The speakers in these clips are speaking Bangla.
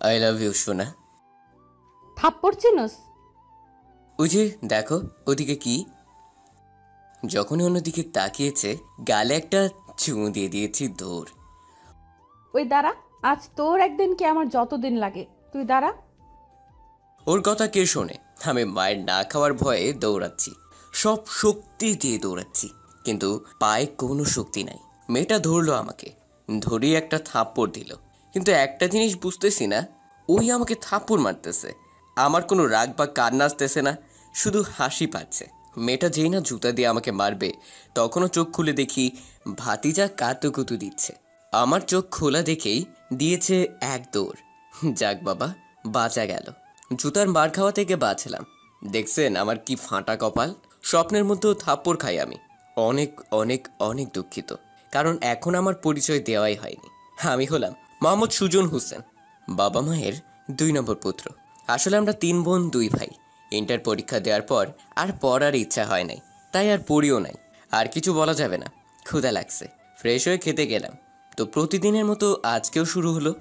আই লাভ ইউ সোনা। থাপ্পড় চিনস? ওই যে দেখো ওদিকে কি। যখনই অন্যদিকে তাকিয়েছে গালে একটা চুমু দিয়ে দিয়েছি দৌড়। ওই দাঁড়া, আজ তোর একদিন কি আমার যতদিন লাগে, তুই দাঁড়া। ওর কথা কে শোনে? আমি মায়ের না খাওয়ার ভয়ে দৌড়াচ্ছি, সব শক্তি দিয়ে দৌড়াচ্ছি, কিন্তু পায়ে কোনো শক্তি নাই। মেয়েটা ধরলো আমাকে, ধরিয়ে একটা থাপ্পড় দিল। কিন্তু একটা জিনিস বুঝতেছি না, ওই আমাকে থাপ্পড় মারতেছে, আমার কোনো রাগ বা কান্না আসতেছে না, শুধু হাসি পাচ্ছে। মেয়েটা যেই না জুতা দিয়ে আমাকে মারবে তখনও চোখ খুলে দেখি ভাতিজা কাতুকুতু দিচ্ছে। আমার চোখ খোলা দেখেই দিয়েছে এক দৌড়। যাক বাবা, বাঁচা গেল। জুতার মার খাওয়া থেকে বাঁচলাম। দেখছেন আমার কি ফাঁটা কপাল। স্বপ্নের মধ্যেও থাপ্পড় খাই আমি। অনেক অনেক অনেক দুঃখিত, কারণ এখন আমার পরিচয় দেওয়াই হয়নি। আমি হলাম মোহাম্মদ সুজন হোসেন, বাবা মায়ের 2 নম্বর পুত্র। আসলে আমরা 3 বোন 2 ভাই। ইন্টার পরীক্ষা দেওয়ার পর আর পড়ার ইচ্ছা হয় নাই, তাই আর পড়িও নাই। আর কিছু বলা যাবে না, ক্ষুধা লাগছে। ফ্রেশ হয়ে খেতে গেলাম, তো প্রতিদিনের মতো আজকেও শুরু হলো।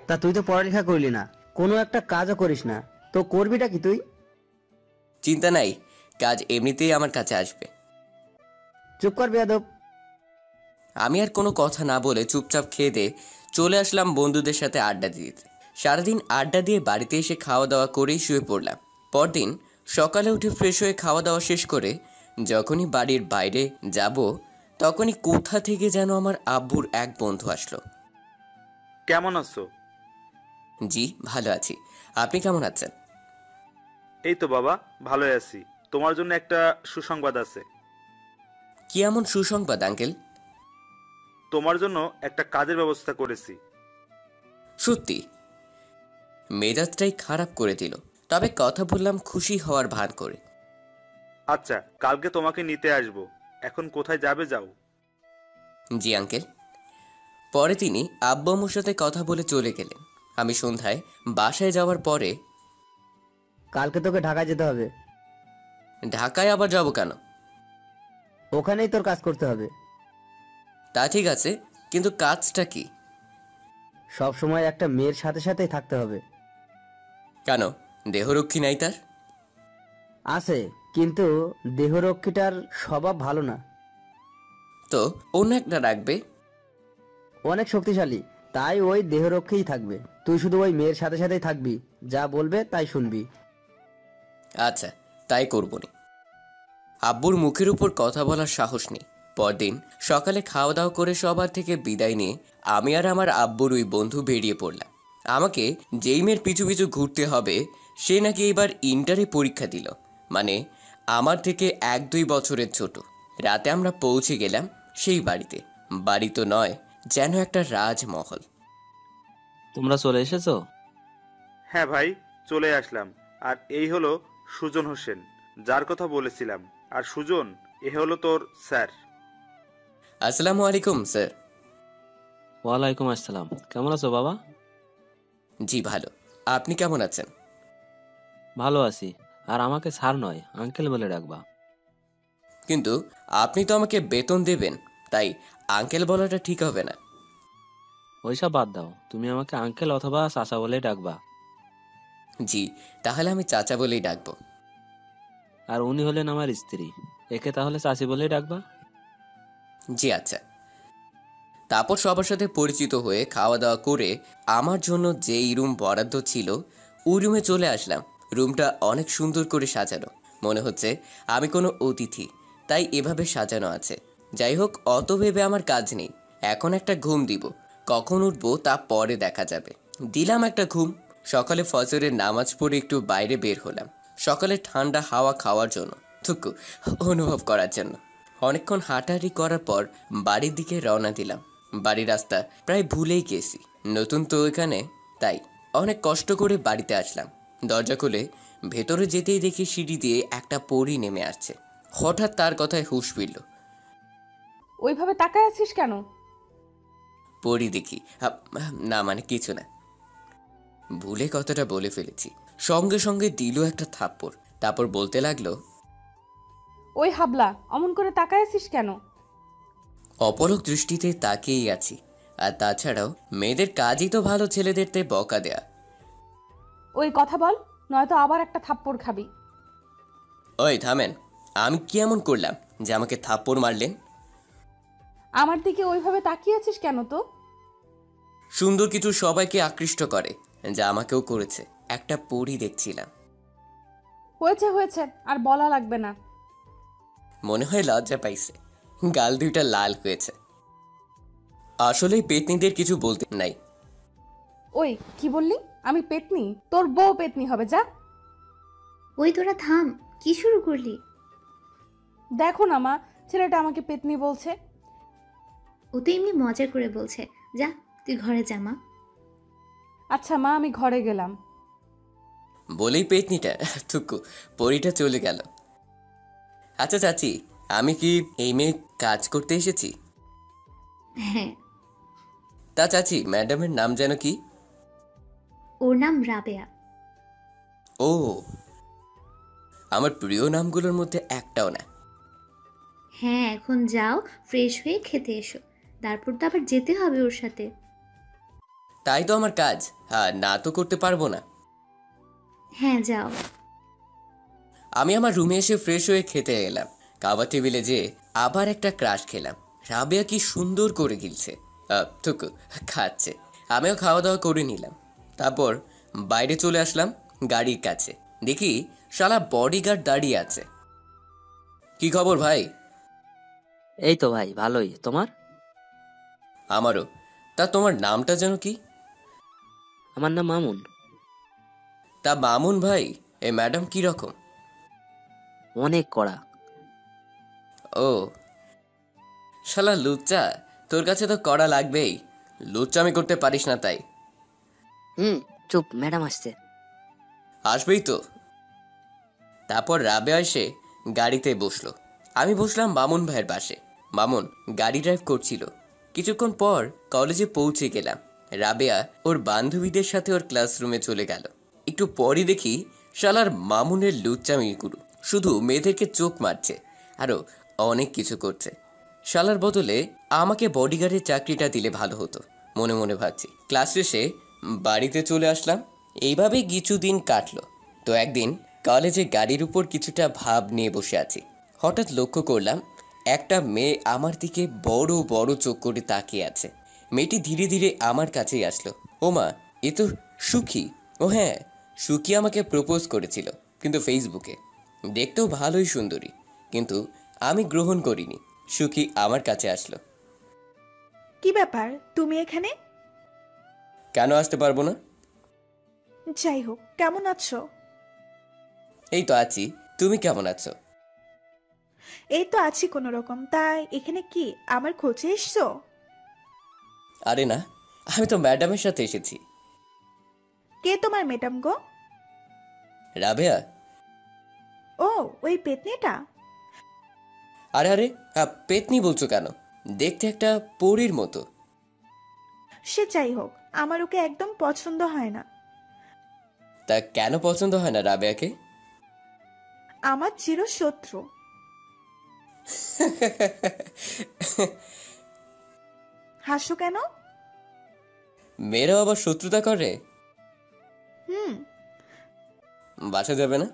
তা তুই তো পড়ালেখা করলি না, কোনো একটা কাজও করিস না, তো করবিটা কি তুই? চিন্তা নাই, কাজ এমনিতেই আমার কাছে আসবে। চুপ কর বেয়াদব। আমি আর কোনো কথা না বলে চুপচাপ খেয়ে দিয়ে চলে আসলাম বন্ধুদের সাথে আড্ডা দিতে। সারাদিন আড্ডা দিয়ে বাড়িতে এসে খাওয়া দাওয়া করেই শুয়ে পড়লাম। পরদিন সকালে উঠে ফ্রেশ হয়ে খাওয়া দাওয়া শেষ করে যখনই বাড়ির বাইরে যাব, তখনই কোথা থেকে যেন আমার আব্বুর এক বন্ধু আসলো। কেমন আছো? জি ভালো আছি, আপনি কেমন আছেন? এই তো বাবা, ভালোই আছি। তোমার জন্য একটা সুসংবাদ আছে। কি এমন সুসংবাদ আঙ্কেল? তোমার জন্য একটা কাজের ব্যবস্থা করেছি। সত্যি? মেজাজটাই খারাপ করে দিল, তবে কথা বললাম খুশি হওয়ার ভান করে। আচ্ছা, কালকে তোমাকে নিতে আসবো। এখন কোথায় যাবে যাও। জি আঙ্কেল। পরে তিনি আব্বু আম্মুর সাথে কথা বলে চলে গেলেন। আমি সন্ধ্যায় বাসায় যাওয়ার পরে, কালকে তোকে ঢাকায় যেতে হবে। ঢাকায় আবার যাব কেন? ওখানেই তোর কাজ করতে হবে। তা ঠিক আছে, কিন্তু কাজটা কি? সব সময় একটা মেয়ের সাথে সাথেই থাকতে হবে। কেন, দেহরক্ষী নাই তার? আছে, কিন্তু দেহরক্ষীটার স্বভাব ভালো না। তো অন্য একটা রাখবে। অনেক শক্তিশালী, তাই ওই দেহরক্ষীই থাকবে। তুই শুধু ওই মেয়ের সাথে সাথেই থাকবি, যা বলবে তাই শুনবি। আচ্ছা, তাই করবনি। আব্বুর মুখের উপর কথা বলার সাহস নেই। পরদিন সকালে খাওয়া দাওয়া করে সবার থেকে বিদায় নিয়ে আমি আর আমার আব্বুর ওই বন্ধু বেরিয়ে পড়লাম। আমাকে যেই মেয়ের পিছু পিছু ঘুরতে হবে সে নাকি এবার ইন্টারে পরীক্ষা দিল, মানে আমার থেকে 1-2 বছরের ছোট। রাতে আমরা পৌঁছে গেলাম সেই বাড়িতে। বাড়ি তো নয়, যেন একটা রাজমহল। তোমরা চলে এসেছো? হ্যাঁ ভাই, চলে আসলাম। আর এই হলো সুজন হোসেন, যার কথা বলেছিলাম। আর সুজন, এ হলো তোর স্যার। আসসালামু আলাইকুম স্যার। ওয়ালাইকুম আসসালাম। কেমন আছো বাবা? জি ভালো, আপনি কেমন আছেন? ভালো আছি। আর আমাকে স্যার নয়, আঙ্কেল বলে ডাকবা। কিন্তু আপনি তো আমাকে বেতন দেবেন, তাই আঙ্কেল বলাটা ঠিক হবে না। ওইসব বাদ দাও, তুমি আমাকে আঙ্কেল অথবা চাচা বলে ডাকবা। জি, তাহলে আমি চাচা বলেই ডাকবো। আর উনি হলেন আমার স্ত্রী, একে তাহলে চাচি বলেই ডাকবা। জি আচ্ছা। তারপর সবার সাথে পরিচিত হয়ে খাওয়া দাওয়া করে আমার জন্য যেই রুম বরাদ্দ ছিল ওই রুমে চলে আসলাম। রুমটা অনেক সুন্দর করে সাজানো, মনে হচ্ছে আমি কোনো অতিথি, তাই এভাবে সাজানো আছে। যাই হোক, অত ভেবে আমার কাজ নেই। এখন একটা ঘুম দিব, কখন উঠবো তা পরে দেখা যাবে। দিলাম একটা ঘুম। সকালে ফজরের নামাজ পড়ে একটু বাইরে বের হলাম, সকালে ঠান্ডা হাওয়া খাওয়ার জন্য, থুকু অনুভব করার জন্য। অনেকক্ষণ হাঁটাহাঁটি করার পর বাড়ির দিকে রওনা দিলাম। বাড়ির রাস্তা প্রায় ভুলেই গেছি, নতুন তো এখানে, তাই অনেক কষ্ট করে বাড়িতে আসলাম। দরজা খুলে ভেতরে যেতেই দেখি সিঁড়ি দিয়ে একটা পরী নেমে আসছে। হঠাৎ তার কথায় হুঁশ ফিরল। ওইভাবে তাকায় আছিস কেন? পরী দেখি, না মানে কিছু না, ভুলে কথাটা বলে ফেলেছি। সঙ্গে সঙ্গে দিল একটা থাপ্পড়, তারপর বলতে লাগলো, ওই হাবলা, অমন করে তাকায় আছিস কেন? অপলক দৃষ্টিতে তাকিয়েই আছি। আর তাছাড়াও মেয়েদের কাজই তো ভালো ছেলেদেরতে বকা দেয়া। ওই কথা বল, নয়তো আবার একটা থাপ্পড় খাবি। ওই থামেন, আমি কি এমন করলাম যে আমাকে থাপ্পড় মারলেন? আমার দিকে ওইভাবে তাকিয়ে আছিস কেন তো? সুন্দর কিছু সবাইকে আকৃষ্ট করে, যা আমাকেও করেছে। একটা পরী দেখছিলাম। হয়েছে হয়েছে, আর বলা লাগবে না। মনে হয় লজ্জা পাইছে, গাল দুইটা লাল হয়েছে। আসলেই পেতনিদের কিছু বলতে নাই। ওই কি বললি? আমি পেতনি? তোর বউ পেতনি হবে, যা। ওই তোরা থাম, কি শুরু করলি? দেখো না মা, ছেলেটা আমাকে পেতনি বলছে। ও তো এমনি মজা করে বলছে। যা তুই ঘরে যা মা। আচ্ছা মা, আমি ঘরে গেলাম। বলেই পেতনিটা থুকু পরীটা চলে গেল। আচ্ছা চাচি, আমি কি এই মেয়ে কাজ করতে এসেছি? হ্যাঁ। তা চাচি, ম্যাডামের নাম যেন কি? ওর নাম রাবেয়া। ও, আমার প্রিয় নামগুলোর মধ্যে একটাও না। হ্যাঁ, এখন যাও, ফ্রেশ হয়ে খেতে এসো, তারপর তো আবার যেতে হবে ওর সাথে। তাই তো আমার কাজ, আর না তো করতে পারবো না। হ্যাঁ যাও। আমি আমার রুমে এসে ফ্রেশ হয়ে খেতে এলাম। খাবার টেবিলে যেয়ে আবার একটা ক্রাশ খেলাম। রাবেয়া কি সুন্দর করে গিলছে, থুকু খাচ্ছে। আমিও খাওয়া দাওয়া করে নিলাম। তারপর বাইরে চলে আসলাম গাড়ির কাছে। দেখি শালা বডিগার্ড দাঁড়িয়ে আছে। কি খবর ভাই? এই তো ভাই, ভালোই। তোমার? আমারও। তা তোমার নামটা যেন কি? আমার নাম মামুন। তা মামুন ভাই, এ ম্যাডাম কি রকম? অনেক কড়া। ও শালা লুচ্চা, তোর কাছে তো কড়া লাগবেই। লুচ্চামি করতে পারিস না তাই। চুপ, ম্যাডাম আসছে। আসবেই তো। তারপর রাবেয়া এসে গাড়িতে বসলো। আমি বসলাম মামুন ভাইয়ের পাশে। মামুন গাড়ি ড্রাইভ করছিল। কিছুক্ষণ পর কলেজে পৌঁছে গেলাম। রাবেয়া ওর বান্ধবীদের সাথে ওর ক্লাসরুমে চলে গেল। একটু পরই দেখি শালার মামুনের লুচ্চামি গুরু শুধু মেয়েদেরকে চোখ মারছে, আরও অনেক কিছু করছে। শালার বদলে আমাকে বডিগার্ডের চাকরিটা দিলে ভালো হতো, মনে মনে ভাবছি। ক্লাস শেষে বাড়িতে চলে আসলাম। এইভাবেই কিছুদিন কাটলো। তো একদিন কলেজে গাড়ির উপর কিছুটা ভাব নিয়ে বসে আছি। হঠাৎ লক্ষ্য করলাম একটা মেয়ে আমার দিকে বড় বড় চোখ করে তাকিয়ে আছে। মেয়েটি ধীরে ধীরে আমার কাছেই আসলো। ও মা, এ তো সুখী। ও হ্যাঁ, সুখী আমাকে প্রপোজ করেছিল, কিন্তু ফেসবুকে। দেখতেও ভালোই সুন্দরী, কিন্তু আমি গ্রহণ করিনি। সুখী আমার কাছে আসলো। কি ব্যাপার, তুমি এখানে? কেন আসতে পারবো না? যাই হোক, কেমন আছো? এই তো আছি। তুমি কেমন আছো? এই তো আছি কোনো রকম। তাই এখানে কি আমার খোঁজে এসছো? আরে না, আমি তো ম্যাডামের সাথে এসেছি। কে তোমার ম্যাডাম গো? রাবেয়া। ও, ওই পেতনিটা? আরে আরে, পেতনি বলছো কেন? দেখতে একটা পরীর মতো। সে যাই হোক, আমার ওকে একদম পছন্দ হয় না। তা কেন পছন্দ হয় না রাবেয়াকে? আমার চিরশত্রু। হাসো কেন? মেয়েরাও আবার শত্রুতা করে? হুম বাসা যাবে না?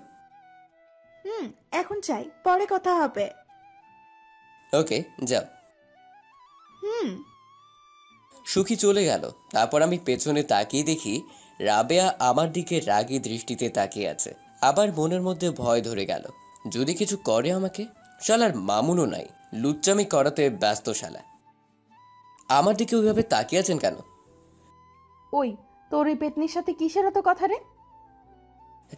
হুম এখন চাই, পরে কথা হবে। ওকে, যাও। হুম সুখী চলে গেল। তারপর আমি পেছনে তাকিয়ে দেখি রাবেয়া আমার দিকে রাগী দৃষ্টিতে তাকিয়ে আছে। আবার মনের মধ্যে ভয় ধরে গেল, যদি কিছু করে আমাকে। শালার মামুনও নাই, লুচ্চামি করাতে ব্যস্ত শালা। আমার দিকে ওইভাবে তাকিয়ে আছেন কেন? ওই তোর ওই পেতনির সাথে কিসের এত কথা রে?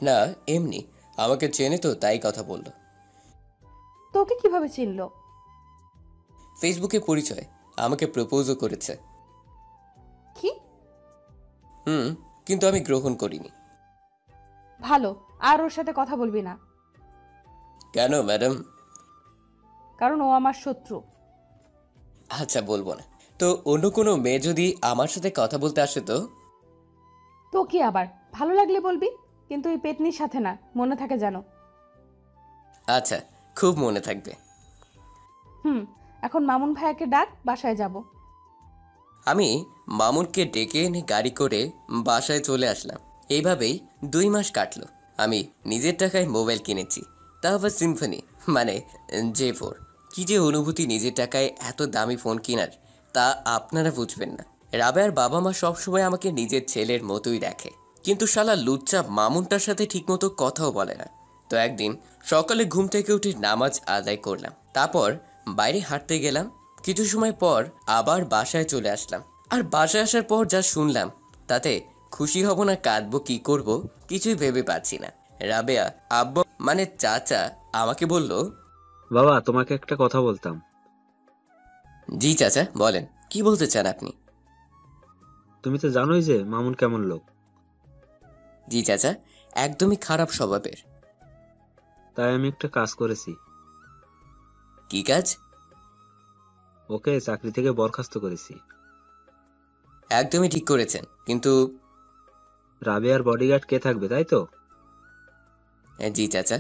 না, এমনি। আমাকে চেনে তো, তাই কথা বলল। তোকে কিভাবে চিনলো? ফেসবুকে পরিচয়, আমাকে প্রপোজও করেছে। কি? কিন্তু আমি গ্রহণ করিনি। ভালো, আর ওর সাথে কথা বলবি না। কেন ম্যাডাম? কারণ ও আমার শত্রু। আচ্ছা, বলবো না। তো অন্য কোনো মেয়ে যদি আমার সাথে কথা বলতে আসে তো? তো কি আবার, ভালো লাগলে বলবি, কিন্তু এই পেতনির সাথে না, মনে থাকে জানো। আচ্ছা, খুব মনে থাকবে। এখন মামুন ভাইয়াকে ডাক, বাসায় যাব। আমি মামুনকে ডেকে এনে গাড়ি করে বাসায় চলে আসলাম। এইভাবেই 2 মাস কাটলো। আমি নিজের টাকায় মোবাইল কিনেছি, তা আবার সিম্ফনি, মানে J4। কি যে অনুভূতি নিজের টাকায় এত দামি ফোন কেনার, তা আপনারা বুঝবেন না। রাবেয়ার বাবা মা সবসময় আমাকে নিজের ছেলের মতোই দেখে, কিন্তু শালা লুচ্চা মামুনটার সাথে ঠিকমতো কথাও বলে না। তো একদিন সকালে ঘুম থেকে উঠে নামাজ আদায় করলাম, তারপর বাইরে হাঁটতে গেলাম। কিছু সময় পর আবার বাসায় চলে আসলাম। আর বাসায় আসার পর যা শুনলাম, তাতে খুশি হব না কাঁদবো কি করব কিছুই ভেবে পাচ্ছি না। রাবেয়া আব্বা মানে চাচা আমাকে বলল, বাবা, তোমাকে একটা কথা বলতাম। জি চাচা বলেন, কি বলতে চান আপনি? তুমি তো জানোই যে মামুন কেমন লোক। জি চাচা, একদমই খারাপ স্বভাবের। তাই আমি একটা কাজ করেছি। কি কাজ? ওকে চাকরি থেকে বরখাস্ত করেছি। একদমই ঠিক করেছেন, কিন্তু রাবেয়ার বডিগার্ড কে থাকবে, তাই তো? জি চাচা।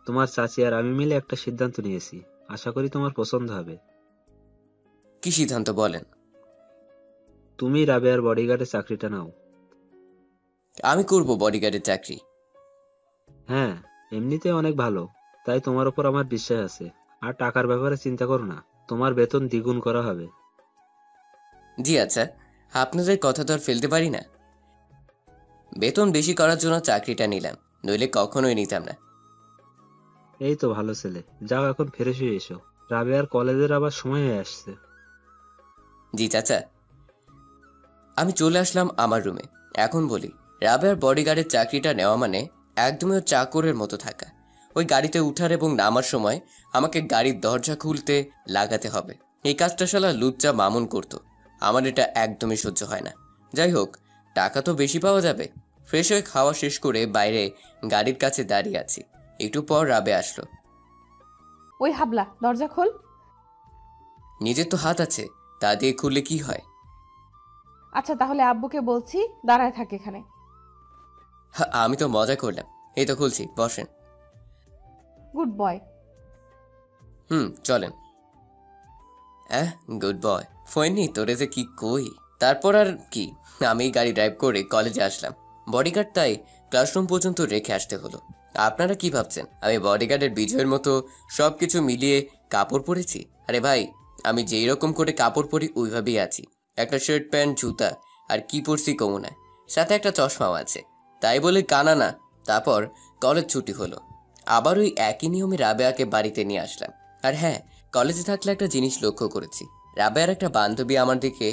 তোমার চাচি আর আমি মিলে একটা সিদ্ধান্ত নিয়েছি, আশা করি তোমার পছন্দ হবে। কি সিদ্ধান্ত বলেন? তুমি রাবেয়ার বডিগার্ডের চাকরিটা নাও। আমি করব বডিগার্ডের চাকরি। হ্যাঁ, এমনিতে অনেক ভালো, তাই তোমার উপর আমার বিশ্বাস আছে। আর টাকার ব্যাপারে চিন্তা করো না, তোমার বেতন দ্বিগুণ করা হবে। জি আচ্ছা, আপনাদের কথা তো আর ফেলতে পারি না। বেতন বেশি করার জন্য চাকরিটা নিলাম, নইলে কখনোই নিতাম না। এই তো ভালো ছেলে, যাও এখন ফ্রেশ হয়ে এসো, রাবেয়ার কলেজের আবার সময় হয়ে আসছে। জি চাচা। আমি চলে আসলাম আমার রুমে। এখন বলি, রাবেয়ার বডিগার্ডের চাকরিটা নেওয়া মানে একদমই ওর চাকরের মতো থাকা। ওই গাড়িতে উঠার এবং নামার সময় আমাকে গাড়ির দরজা খুলতে লাগাতে হবে। এই কাজটা শালা লুচ্চা মামুন করতো। আমার এটা একদমই সহ্য হয় না। যাই হোক, টাকা তো বেশি পাওয়া যাবে। ফ্রেশ হয়ে খাওয়া শেষ করে বাইরে গাড়ির কাছে দাঁড়িয়ে আছি। একটু পর রাবে আসলো। ওই হাবলা, দরজা খোল। নিজের তো হাত আছে, তা দিয়ে খুললে কি হয়? আচ্ছা তাহলে আব্বুকে বলছি, দাঁড়ায় থাক এখানে। আমি তো মজা করলাম। এই তো খুলছি, বসেন। Good boy. চলেন। গুড বয়। ফোননি তোরে যে কি কই। তারপর আর কি, আমি গাড়ি ড্রাইভ করে কলেজে আসলাম। বডিগার্ড তাই ক্লাসরুম পর্যন্ত রেখে আসতে হলো। আপনারা কি ভাবছেন আমি বডিগার্ডের বিজয়ের মতো সব কিছু মিলিয়ে কাপড় পরেছি? আরে ভাই, আমি যেই রকম করে কাপড় পরি ওইভাবেই আছি। একটা শার্ট প্যান্ট জুতা আর কি পরছি কমুনায়, সাথে একটা চশমাও আছে। তাই বলে কানা না। তারপর কলেজ ছুটি হলো। আবার ওই একই নিয়মে রাবেয়াকে বাড়িতে নিয়ে আসলাম। আর হ্যাঁ, কলেজে থাকলে একটা জিনিস লক্ষ্য করেছি, রাবেয়ার একটা বান্ধবী আমার দিকে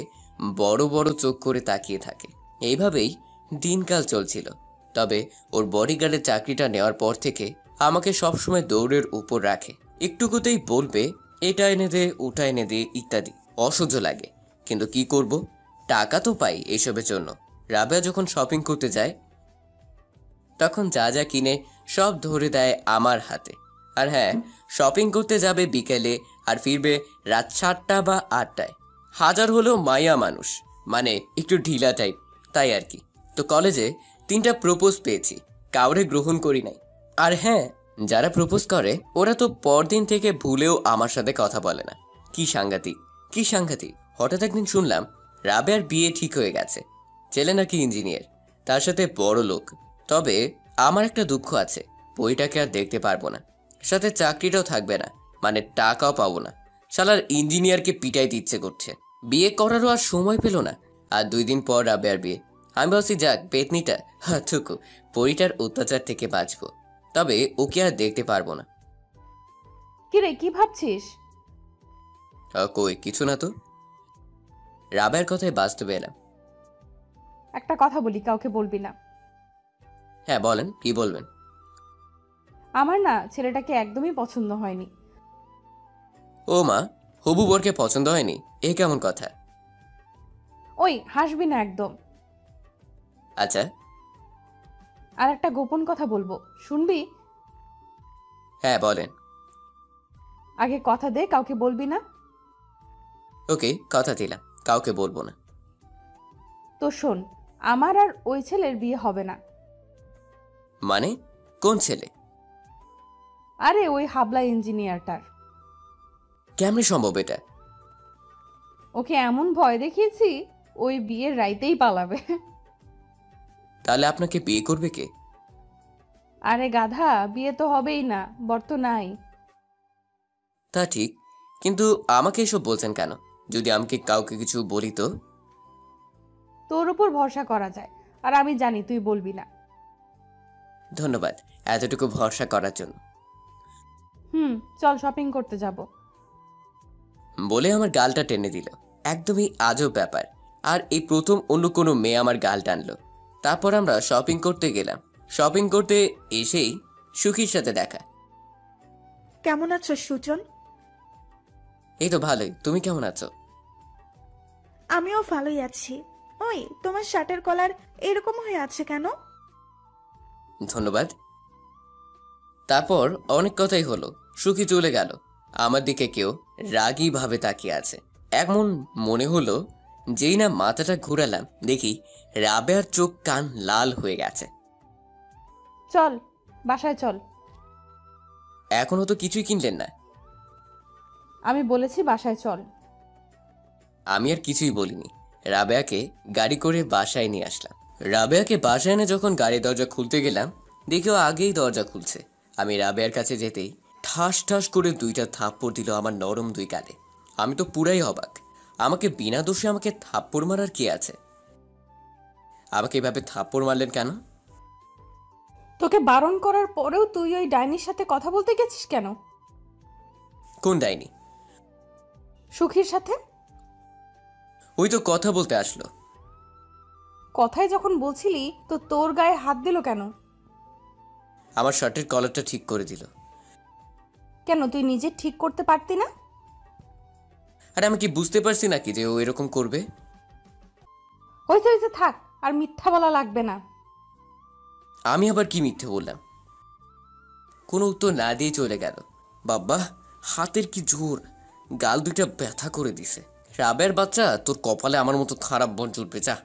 বড় বড় চোখ করে তাকিয়ে থাকে। এইভাবেই দিনকাল চলছিল। তবে ওর বডিগার্ডের চাকরিটা নেওয়ার পর থেকে আমাকে সবসময় দৌড়ের উপর রাখে। একটুকুতেই বলবে এটা এনে দে, ওটা এনে দে ইত্যাদি। অসহ্য লাগে, কিন্তু কি করব, টাকা তো পাই এসবের জন্য। রাবেয়া যখন শপিং করতে যায় তখন যা যা কিনে সব ধরে দেয় আমার হাতে। আর হ্যাঁ, শপিং করতে যাবে বিকেলে আর ফিরবে রাত 7টা বা 8টায়। হাজার হলেও মায়া মানুষ, মানে একটু ঢিলা টাইপ, তাই আর কি। তো কলেজে 3টা প্রপোজ পেয়েছি, কাউরে গ্রহণ করি নাই। আর হ্যাঁ, যারা প্রপোজ করে ওরা তো পরদিন থেকে ভুলেও আমার সাথে কথা বলে না। কি সাংঘাতিক, কি সাংঘাতিক। হঠাৎ একদিন শুনলাম রাবেয়ার বিয়ে ঠিক হয়ে গেছে। ছেলে নাকি ইঞ্জিনিয়ার, তার সাথে বড় লোক। তবে আমার একটা দুঃখ আছে, বইটাকে আর দেখতে পারবো না, সাথে চাকরিটাও থাকবে না, মানে টাকাও পাবো না। শালার ইঞ্জিনিয়ারকে পিটাইতে ইচ্ছে করছে। বিয়ে করারও আর সময় পেল না। আর 2 দিন পর রাবেয়ার বিয়ে। আমি ভাবছি যাক পেতনিটা থুকু, পরিটার অত্যাচার থেকে বাঁচবো। তবে ওকে আর দেখতে পারবো না। কিরে, কি ভাবছিস? কই কিছু না তো। রাবেয়ার কথায় বাস্তবে এলাম। একটা কথা বলি, কাউকে বলবি না। হ্যাঁ বলেন, কি বলবেন? আমার না ছেলেটাকে একদমই পছন্দ হয়নি। ও মা, হবু বরকে পছন্দ হয়নি? এ কেমন কথা? ওই হাসবি না একদম। আচ্ছা। আর একটা গোপন কথা বলবো, শুনবি? হ্যাঁ বলেন। আগে কথা দে, কাউকে বলবি না। ওকে, কথা দিলাম, কাউকে বলবো না। তো শোন, আমার আর ওই ছেলের বিয়ে হবে না। মানে কোন ছেলে? আরে ওই হাবলা ইঞ্জিনিয়ারটার। কেমনে সম্ভব এটা? ওকে এমন ভয় দেখিয়েছি ওই বিয়ের রাইতেই পালাবে। তাহলে আপনাকে বিয়ে করবে কে? আরে গাধা, বিয়ে তো হবেই না, বর তো নাই। তা ঠিক, কিন্তু আমাকে এসব বলছেন কেন? যদি আমাকে কাউকে কিছু বলি তো? তোর উপর ভরসা করা যায়, আর আমি জানি তুই বলবি না। ধন্যবাদ এতটুকু ভরসা করার জন্য। চল শপিং করতে যাব। বলে আমার গালটা টেনে দিল। একদমই আজব ব্যাপার। আর এই প্রথম অন্য কোনো মেয়ে আমার গাল টানলো। তারপর আমরা শপিং করতে গেলাম। শপিং করতে এসেই সুখীর সাথে দেখা। কেমন আছো সুজন? এই তো ভালোই, তুমি কেমন আছো? আমিও ভালোই আছি। ওই তোমার শার্টের কলার এরকম হয়ে আছে কেন? ধন্যবাদ। তারপর অনেক কথাই হলো। সুখী চলে গেল। আমার দিকে কেউ রাগী ভাবে তাকিয়ে আছে। এমন মনে হলো যেই না মাথাটা ঘুরালাম দেখি রাবেয়ার চোখ কান লাল হয়ে গেছে। চল বাসায় চল। এখনো তো কিছুই কিনলেন না। আমি বলেছি বাসায় চল। আমি আর কিছুই বলিনি। রাবেয়াকে গাড়ি করে বাসায় নিয়ে আসলাম। রাবেয়াকে বাসায় এনে যখন গাড়ির দরজা খুলতে গেলাম দেখি ও আগেই দরজা খুলছে। আমি রাবেয়ার কাছে যেতেই ঠাস ঠাস করে 2টা থাপ্পড় দিল আমার নরম 2 গালে। আমি তো পুরাই অবাক। আমাকে বিনা দোষে আমাকে থাপ্পড় মারার কি আছে? আমাকে এভাবে থাপ্পড় মারলেন কেন? তোকে বারণ করার পরেও তুই ওই ডাইনির সাথে কথা বলতে গেছিস কেন? কোন ডাইনি? সুখীর সাথে। ওই তো কথা বলতে আসলো। কথায় যখন বলছিলি তো তোর গায়ে হাত দিল কেন? আমার শার্টের কলারটা ঠিক করে দিল। কেন তুই নিজে ঠিক করতে পারতি না? আরে আমি কি বুঝতে পারছি নাকি যে ও এরকম করবে? হয়েছে হয়েছে, থাক, আর মিথ্যা বলা লাগবে না। আমি আবার কি মিথ্যে বললাম? কোনো উত্তর না দিয়ে চলে গেল। বাবা, হাতের কি জোর! গাল 2টা ব্যথা করে দিছে। রাবের বাচ্চা, তোর কপালে আমার মতো খারাপ বোন জুটবে যা।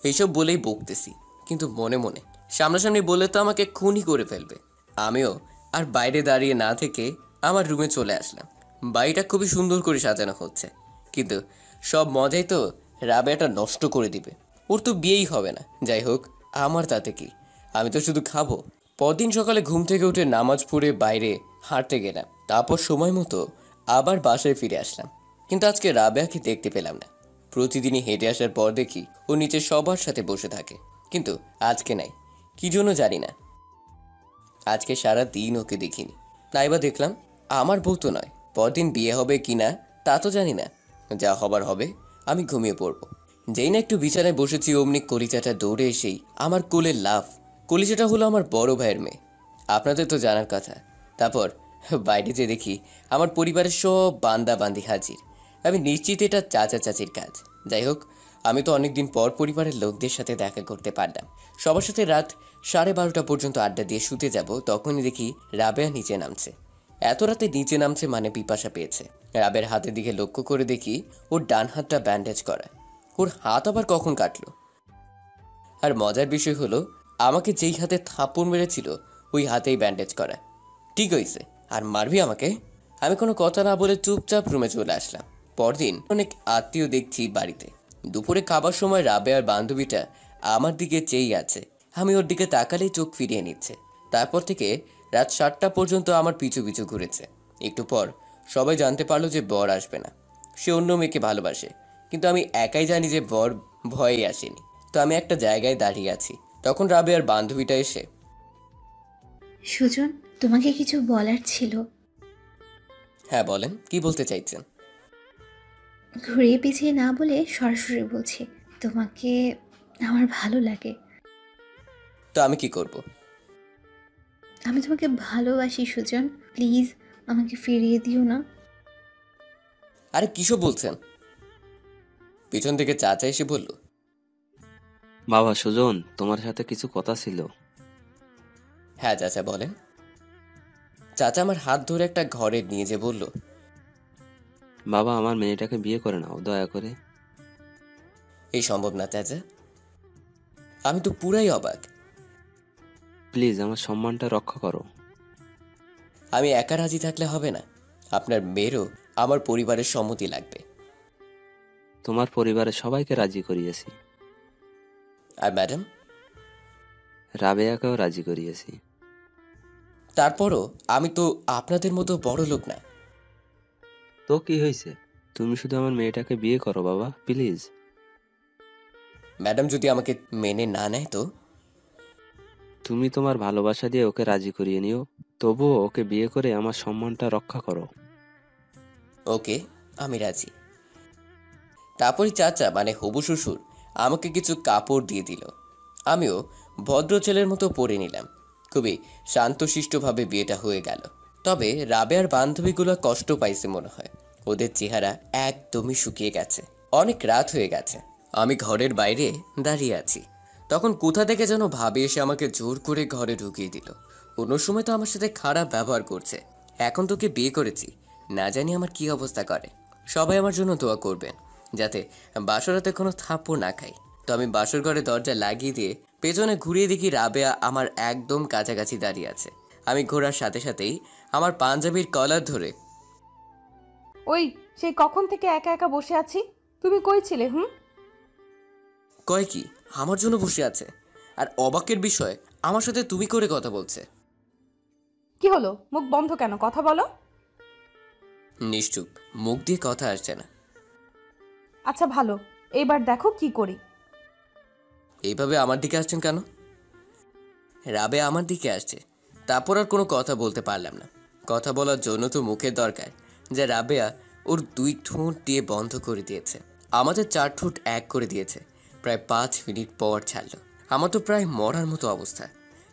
এইসব বলেই বকতেছি, কিন্তু মনে মনে সামনাসামনি বললে তো আমাকে খুনই করে ফেলবে। আমিও আর বাইরে দাঁড়িয়ে না থেকে আমার রুমে চলে আসলাম। বাড়িটা খুবই সুন্দর করে সাজানো হচ্ছে, কিন্তু সব মজাই তো রাবেয়াটা নষ্ট করে দিবে। ওর তো বিয়েই হবে না। যাই হোক, আমার তাতে কি, আমি তো শুধু খাবো। পরদিন সকালে ঘুম থেকে উঠে নামাজ পড়ে বাইরে হাঁটতে গেলাম। তারপর সময় মতো আবার বাসায় ফিরে আসলাম। কিন্তু আজকে রাবেয়াকে দেখতে পেলাম না। প্রতিদিনই হেঁটে আসার পর দেখি ও নিচে সবার সাথে বসে থাকে, কিন্তু আজকে নাই। কি জন্য জানি না। আজকে সারা দিন ওকে দেখিনি। নাইবা দেখলাম আমার বউ তো নয়। পরদিন বিয়ে হবে কিনা তা তো জানি না। যা হবার হবে, আমি ঘুমিয়ে পড়ব। যেই না একটু বিছানায় বসেছি অমনি কলিজাটা দৌড়ে এসেই আমার কোলে লাফ। কলিজাটা হলো আমার বড় ভাইয়ের মেয়ে, আপনাদের তো জানার কথা। তারপর বাইরে যে দেখি আমার পরিবারের সব বান্দা বান্দি হাজির। আমি নিশ্চিত এটা চাচা চাচির কাজ। যাই হোক, আমি তো অনেকদিন পর পরিবারের লোকদের সাথে দেখা করতে পারলাম। সবার সাথে রাত 12:30 পর্যন্ত আড্ডা দিয়ে শুতে যাব, তখনই দেখি রাবেয়া নিচে নামছে। এত রাতে নিচে নামছে মানে পিপাসা পেয়েছে। রাবের হাতের দিকে লক্ষ্য করে দেখি ওর ডান হাতটা ব্যান্ডেজ করা। ওর হাত আবার কখন কাটলো? আর মজার বিষয় হলো, আমাকে যেই হাতে থাপ্পড় মেরেছিল ওই হাতেই ব্যান্ডেজ করা। ঠিক হয়েছে, আর মারবি আমাকে? আমি কোনো কথা না বলে চুপচাপ রুমে চলে আসলাম। পরদিন অনেক আত্মীয় দেখছি বাড়িতে। দুপুরে খাবার সময় রাবেয়ার বান্ধবীটা আমার দিকে চেয়েই আছে। আমি ওর দিকে তাকালেই চোখ ফিরিয়ে নিচ্ছে। তারপর থেকে রাত 7টা পর্যন্ত আমার পিছু পিছু ঘুরেছে। একটু পর সবাই জানতে পারলো যে বর আসবে না, সে অন্য মেয়েকে ভালোবাসে। কিন্তু আমি একাই জানি যে বর ভয়েই আসেনি। তো আমি একটা জায়গায় দাঁড়িয়ে আছি, তখন রাবেয়ার বান্ধবীটা এসে, সুজন, তোমাকে কিছু বলার ছিল। হ্যাঁ বলেন, কি বলতে চাইছেন? ঘুরিয়ে পিছিয়ে না বলে সরাসরি বলছি, তোমাকে আমার ভালো লাগে। তো আমি কি করব? আমি তোমাকে ভালোবাসি সুজন, প্লিজ আমাকে ফিরিয়ে দিও না। আরে কিসব বলছেন? পিছন থেকে চাচা এসে বলল, বাবা সুজন, তোমার সাথে কিছু কথা ছিল। হ্যাঁ চাচা বলেন। চাচা আমার হাত ধরে একটা ঘরে নিয়ে যে বলল, বাবা, আমার মেয়েটাকে বিয়ে করে নাও দয়া করে। এই সম্ভব না চাচা। আমি তো পুরাই অবাক। প্লিজ আমার সম্মানটা রক্ষা করো। আমি একা রাজি থাকলে হবে না, আপনার মেয়েরও আমার পরিবারের সম্মতি লাগবে। তোমার পরিবারের সবাইকে রাজি করিয়েছি। আর ম্যাডাম? রাবেয়াকেও রাজি করিয়েছি। তারপরও আমি তো আপনাদের মতো বড় লোক না। তো কি হয়েছে? তুমি শুধু আমার মেয়েটাকে বিয়ে করো বাবা, প্লিজ। ম্যাডাম যদি আমাকে মেনে না নেয় তো? তুমি তোমার ভালোবাসা দিয়ে ওকে রাজি করিয়ে নিও, তবুও ওকে বিয়ে করে আমার সম্মানটা রক্ষা করো। ওকে, আমি রাজি। তারপরই চাচা মানে হবু শ্বশুর আমাকে কিছু কাপড় দিয়ে দিল। আমিও ভদ্র ছেলের মতো পরে নিলাম। খুবই শান্তশিষ্টভাবে বিয়েটা হয়ে গেল। তবে রাবেয়ার বান্ধবীগুলো কষ্ট পাইছে মনে হয়। ওদের চেহারা একদমই শুকিয়ে গেছে। অনেক রাত হয়ে গেছে। আমি ঘরের বাইরে দাঁড়িয়ে আছি। তখন কোথা থেকে যেন ভাবি এসে আমাকে জোর করে ঘরে ঢুকিয়ে দিল। অন্য সময় তো আমার সাথে খারাপ ব্যবহার করছে, এখন তোকে বিয়ে করেছি, না জানি আমার কি অবস্থা করে। সবাই আমার জন্য দোয়া করবেন যাতে বাসরাতে কোনো থাপ্পড় না খাই। তো আমি বাসর ঘরে দরজা লাগিয়ে দিয়ে পেছনে ঘুরিয়ে দেখি রাবেয়া আমার একদম কাছাকাছি দাঁড়িয়ে আছে। আমি ঘোরার সাথে সাথেই আমার পাঞ্জাবির কলার ধরে, ওই সেই কখন থেকে একা একা বসে আছি, তুমি কই ছিলে? কয় কি আমার জন্য বসে আছে? আর অবাকের বিষয়, আমার সাথে তুমি করে কথা বলছে। কি হলো, মুখ বন্ধ কেন, কথা বলো। নিশ্চুপ, মুখ দিয়ে কথা আসছে না। আচ্ছা ভালো, এইবার দেখো কি করি। এইভাবে আমার দিকে আসছেন কেন? রাবে আমার দিকে আসছে, তারপর আর কোনো কথা বলতে পারলাম না। কথা বলার জন্য তো মুখের দরকার, যা রাবেয়া ওর 2 ঠোঁট দিয়ে বন্ধ করে দিয়েছে। আমাদের 4 ঠোঁট এক করে দিয়েছে। প্রায় 5 মিনিট পর ছাড়লো। আমার তো প্রায় মরার মতো অবস্থা।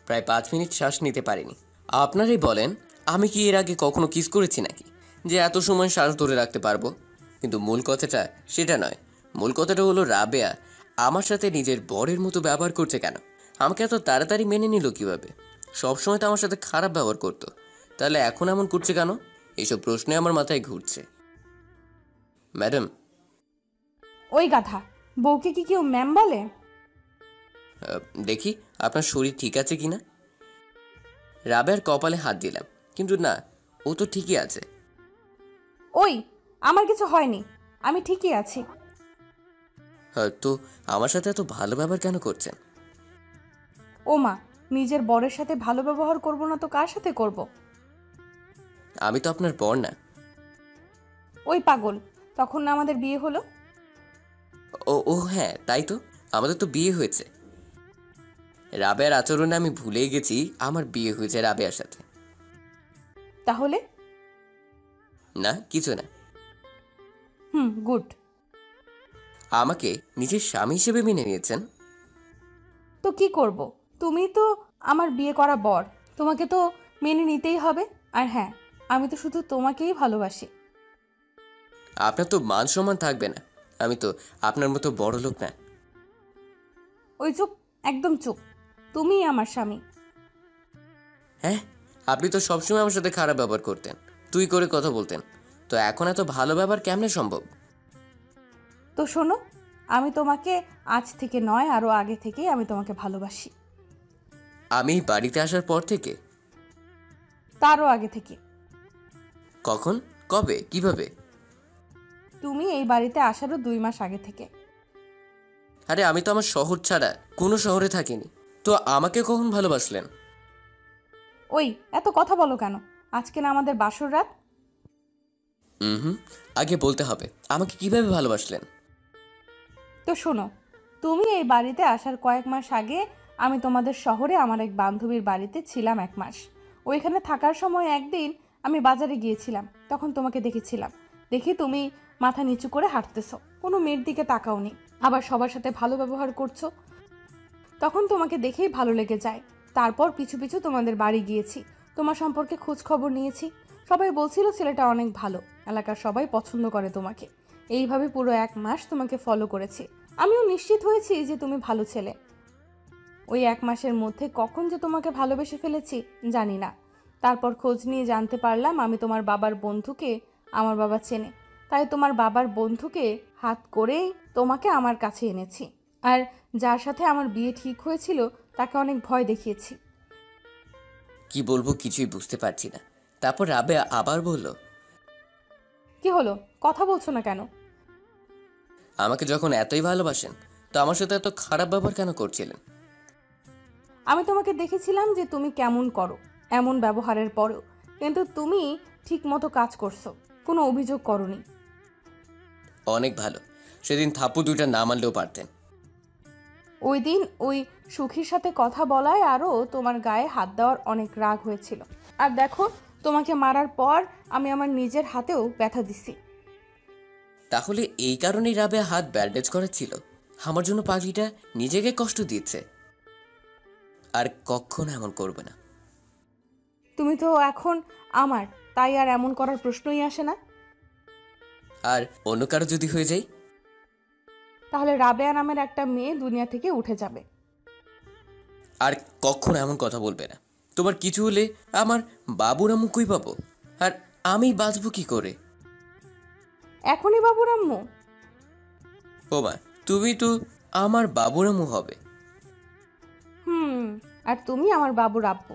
প্রায় 5 মিনিট শ্বাস নিতে পারিনি। আপনারাই বলেন, আমি কি এর আগে কখনো কিস করেছি নাকি যে এত সময় শ্বাস ধরে রাখতে পারবো? কিন্তু মূল কথাটা সেটা নয়। মূল কথাটা হলো রাবেয়া আমার সাথে নিজের বরের মতো ব্যবহার করছে কেন? আমাকে এত তাড়াতাড়ি মেনে নিল কিভাবে? সবসময় তো আমার সাথে খারাপ ব্যবহার করতো, তাহলে এখন এমন করছে কেন? এইসব প্রশ্নে আমার মাথায় ঘুরছে। ম্যাডাম, ওই গাধা, বউকে কি কেউ ম্যাম বলে? দেখি আপনার শরীর ঠিক আছে কিনা। রাবেয়ার কপালে হাত দিলাম, কিন্তু না, ও তো ঠিকই আছে। ওই, আমার কিছু হয়নি, আমি ঠিকই আছি। তো আমার সাথে এত ভালো ব্যবহার কেন করছেন? ও মা, নিজের বরের সাথে ভালো ব্যবহার করব না তো কার সাথে করব? আমি তো আপনার বর না। ওই পাগল, তখন না আমাদের বিয়ে হলো? ও ও হ্যাঁ, তাই তো, আমাদের তো বিয়ে হয়েছে। রাবেয়ার আচরণে আমি ভুলেই গেছি আমার বিয়ে হয়েছে রাবেয়ার সাথে। তাহলে? না, কিছু না। গুড। আমাকে নিজের স্বামী হিসেবে মেনে নিয়েছেন। তো কি করব, তুমি তো আমার বিয়ে করা বর, তোমাকে তো মেনে নিতেই হবে। আর হ্যাঁ, আমি তো শুধু তোমাকেই ভালোবাসি। আপনার তো মান সম্মান থাকবে না। আমি তো আপনার মতো বড় লোক না। ওই চুপ, একদম চুপ, তুমিই আমার স্বামী। হ্যাঁ, আপনি তো সবসময় আমার সাথে খারাপ ব্যবহার করতেন, তুই করে কথা বলতেন। তো এখন এত ভালো ব্যবহার কেমনে সম্ভব? তো শোনো, আমি তোমাকে আজ থেকে নয়, আরো আগে থেকেই আমি তোমাকে ভালোবাসি। আমি বাড়িতে আসার পর থেকে? তারও আগে থেকে। কখন, কবে, কিভাবে? তুমি এই বাড়িতে আসারও 2 মাস আগে থেকে। আরে আমি তো আমার শহর ছাড়া কোনো শহরে থাকিনি, তো আমাকে কখন ভালোবাসলেন? ওই, এত কথা বলো কেন? আজকে না আমাদের বাসর রাত? আগে বলতে হবে আমাকে কিভাবে ভালোবাসলেন। তো শোনো, তুমি এই বাড়িতে আসার কয়েক মাস আগে আমি তোমাদের শহরে আমার এক বান্ধবীর বাড়িতে ছিলাম 1 মাস। ওইখানে থাকার সময় একদিন আমি বাজারে গিয়েছিলাম, তখন তোমাকে দেখেছিলাম। দেখি তুমি মাথা নিচু করে হাঁটতেছো, কোনো মেয়ের দিকে তাকাওনি, আবার সবার সাথে ভালো ব্যবহার করছো। তখন তোমাকে দেখেই ভালো লেগে যায়। তারপর পিছু পিছু তোমাদের বাড়ি গিয়েছি, তোমার সম্পর্কে খোঁজ খবর নিয়েছি। সবাই বলছিল ছেলেটা অনেক ভালো, এলাকার সবাই পছন্দ করে তোমাকে। এইভাবে পুরো 1 মাস তোমাকে ফলো করেছি। আমিও নিশ্চিত হয়েছি যে তুমি ভালো ছেলে। ওই 1 মাসের মধ্যে কখন যে তোমাকে ভালোবেসে ফেলেছি জানি না। তারপর খোঁজ নিয়ে জানতে পারলাম আমি তোমার বাবার বন্ধুকে আমার বাবা চেনে, তাই তোমার বাবার বন্ধুকে হাত করেই তোমাকে আমার কাছে এনেছি। আর যার সাথে আমার বিয়ে ঠিক হয়েছিল তাকে অনেক ভয় দেখিয়েছি। কি বলবো কিছুই বুঝতে পারছি না। তারপর রাবেয়া আবার বলল, কি হলো, কথা বলছো না কেন? আমাকে যখন এতই ভালোবাসেন তো আমার সাথে এত খারাপ ব্যবহার কেন করছিলেন? আমি তোমাকে দেখেছিলাম যে তুমি কেমন করো এমন ব্যবহারের পরেও, কিন্তু তুমি ঠিক মতো কাজ করছো, কোনো অভিযোগ করনি। অনেক ভালো। সেদিন থাপ্পু দুইটা না মানলেও পারতেন। ওই দিন ওই সুখীর সাথে কথা বলায় আরও তোমার গায়ে হাত দেওয়ার অনেক রাগ হয়েছিল। আর দেখো, তোমাকে মারার পর আমি আমার নিজের হাতেও ব্যথা দিছি। তাহলে এই কারণেই রাবেয়া হাত ব্যান্ডেজ করেছিল? আমার জন্য পাগলিটা নিজেকে কষ্ট দিচ্ছে। আর কখনো এমন করবে না। তুমি তো এখন আমার, তাই আর এমন করার প্রশ্নই আসে না। আর অন্য কারো যদি হয়ে যায়? তাহলে রাবেয়া নামের একটা মেয়ে দুনিয়া থেকে উঠে যাবে। আর কখনো এমন কথা বলবে না। তোমার কিছু হলে আমার বাবুর আম্মু কই পাবো? আর আমি বাঁচবো কি করে? এখনই বাবুর আম্মু? ও মা, তুমি তো আমার বাবুর আম্মু হবে। আর তুমি আমার বাবুর আব্বু।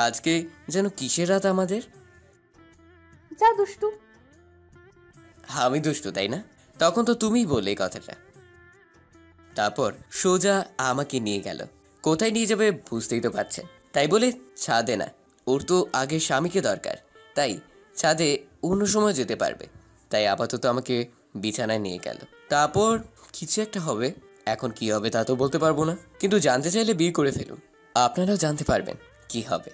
আজকে যেন কিসের রাত আমাদের? যা দুষ্টু। আমি দুষ্টু তাই না? তখন তো তুমিই বললে এই কথাটা। তারপর সোজা আমাকে নিয়ে গেল। কোথায় নিয়ে যাবে বুঝতেই তো পারছেন। তাই বলে ছাদে না, ওর তো আগে স্বামীকে দরকার, তাই ছাদে অন্য সময় যেতে পারবে। তাই আপাতত আমাকে বিছানায় নিয়ে গেল। তারপর কিছু একটা হবে, এখন কি হবে তা তো বলতে পারবো না, কিন্তু জানতে চাইলে বিয়ে করে ফেলুন, আপনারাও জানতে পারবেন কি হবে।